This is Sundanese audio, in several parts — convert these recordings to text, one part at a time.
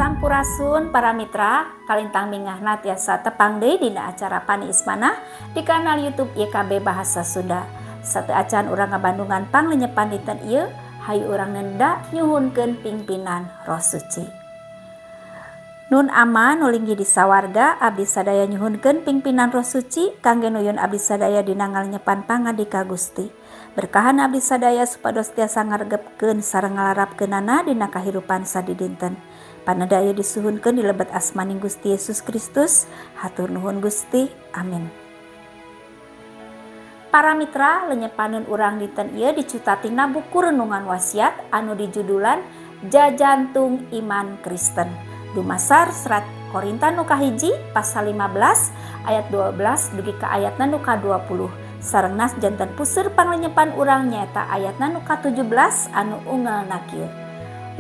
Sampurasun para mitra, kalintang mingahna tiasa tepang deui dina acara Pani Ismanah di kanal YouTube YKB Bahasa Sunda. Satu acan urang ngabandungan panglenyepan dinten ieu, hayu urang nenda nyuhunkeun pingpinan Roh Suci. Nun ama nu linggi di sawarga, abdi sadaya nyuhunkeun pingpinan Roh Suci kangge nuyun abdi sadaya dina ngalenyepan pangadika Gusti. Berkahan abdi sadaya supados tiasa ngaregepkeun sareng ngalarapkeunana dina kahirupan sadidinten. Panadaya disuhunkeun di lebet asmaning Gusti Yesus Kristus. Hatur nuhun Gusti. Amin. Para mitra, lenyepaneun urang dinten ieu dicutatina buku renungan wasiat anu dijudulan Jajantung Iman Kristen. Dumasar serat Korinta nu kahiji pasal 15 ayat 12 dugi ka ayatna nu ka-20. Sarengna janten puseur panglenyepan urang nyaeta ayatna nu ka-17 anu unggalna kieu.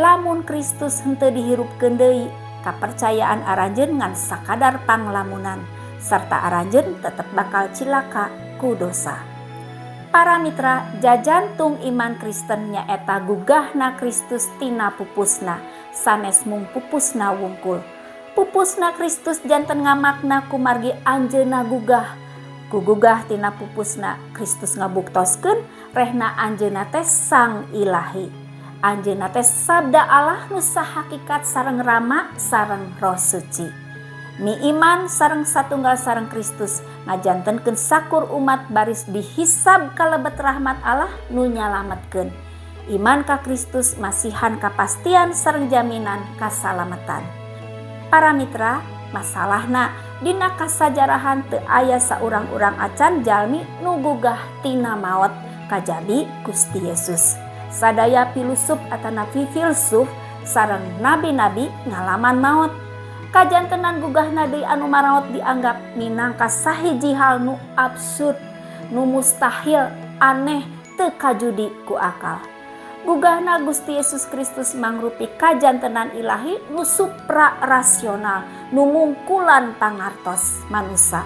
Lamun Kristus henteu dihirupkeun deui, kapercayaan aranjeun ngan sakadar panglamunan, sarta aranjeun tetep bakal cilaka ku dosa. Para mitra, jajantung iman Kristen nyaeta gugahna Kristus tina pupusna, sanes mung pupusna wungkul. Pupusna Kristus janten ngamakna kumargi anjeunna gugah. Ku gugah tina pupusna Kristus ngabuktoskeun rehna anjeunna teh Sang Ilahi. Anjeunna teh sabda Allah nu sahakikat sareng Rama sareng Roh Suci. Mi iman sareng satunggal sareng Kristus ngajantenkeun sakur umat baris dihisab kalebet rahmat Allah nu nyalametkeun. Iman ka Kristus masihan kapastian sareng jaminan kasalamatan. Para mitra, masalahna dina kasajarahan teu aya saurang-urang acan jalmi nu gugah tina maot kajadi Gusti Yesus. Sadaya pilusup atanapi filsuf sareng nabi-nabi ngalaman maot. Kajantenan gugahna deui anu maraot dianggap minangka sahiji hal nu absurd, nu mustahil, aneh, teu kajudi ku akal. Gugahna Gusti Yesus Kristus mangrupi kajantenan ilahi nu supra-rasional, nu mungkulan pangartos manusa.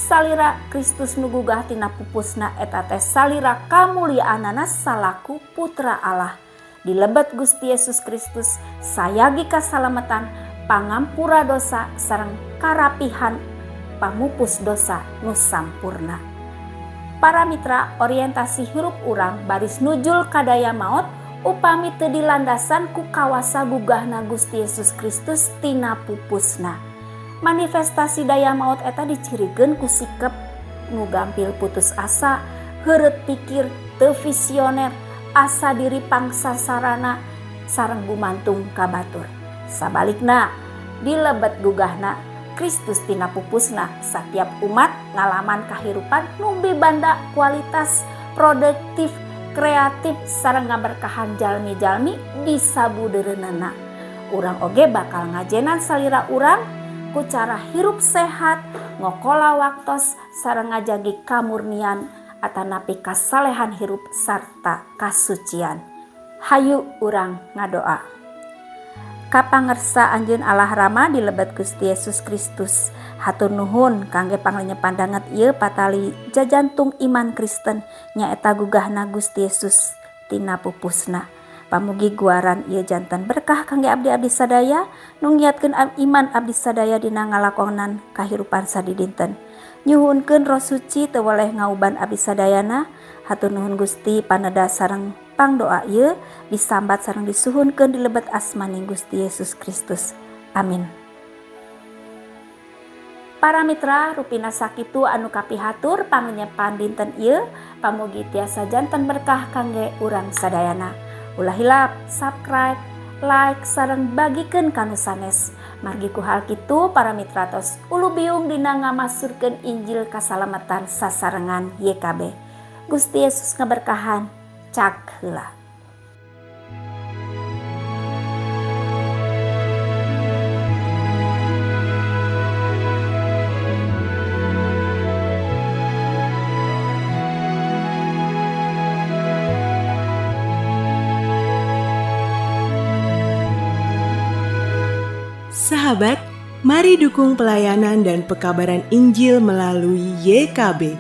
Salira Kristus nu gugah tina pupusna eta teh salira kamuliaanana salaku putra Allah. Di lebet Gusti Yesus Kristus sayagi kasalamatan, pangampura dosa sareng karapihan pamupus dosa nu sampurna. Para mitra, orientasi hirup urang baris nujul kadaya maot upami teu dilandasan ku kawasa gugahna Gusti Yesus Kristus tina pupusna. Manifestasi daya maot eta dicirikeun ku sikep nu gampil putus asa, heureut pikir, teu visioner, asa diri pangsasarana sareng gumantung ka batur. Sabalikna, di lebet gugahna Kristus tina pupusna, satiap umat ngalaman kahirupan nu banda kualitas, produktif, kreatif sareng ngaberkahan jalmi-jalmi di sabudeureunana. Urang oge bakal ngajenan salira urang ku cara hirup sehat, ngokola waktos sareng ngajagi kamurnian atanapi kasalehan hirup sarta kasucian. Hayu urang ngadoa. Kapangersa anjeun Allah Rama di lebet Gusti Yesus Kristus. Hatur nuhun kangge panglenyepan danget ieu patali jajantung iman Kristen nyaeta gugahna Gusti Yesus tina pupusna. Pamugi guaran ieu janten berkah kangge abdi-abdi sadaya nu ngiatkeun iman abdi sadaya dina ngalakonan kahirupan sadidinten. Nyuhunkeun Roh Suci teu weleh ngauban abdi sadayana. Hatur nuhun Gusti paneda sareng pangdoa ieu disambat sareng disuhunkeun di lebet asmaning Gusti Yesus Kristus. Amin. Para mitra, rupina sakitu anu kapihatur panglenyepan dinten ieu, pamugi tiasa janten berkah kangge urang sadayana. Ulah hilap, subscribe, like, sareng bagikeun kanu sanes. Margi ku hal kitu para mitra tos ulu biung dina ngamasurkeun Injil kasalamatan sasarengan YKB. Gusti Yesus ngaberkahan, cak heula. Sahabat, mari dukung pelayanan dan pekabaran Injil melalui YKB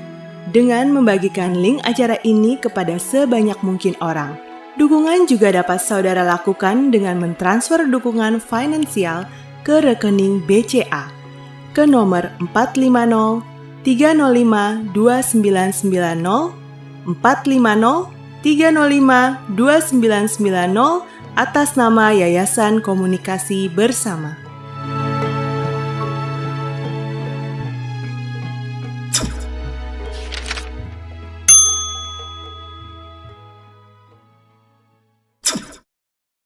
dengan membagikan link acara ini kepada sebanyak mungkin orang. Dukungan juga dapat saudara lakukan dengan mentransfer dukungan finansial ke rekening BCA ke nomor 450 305 2990 450 305 2990 atas nama Yayasan Komunikasi Bersama.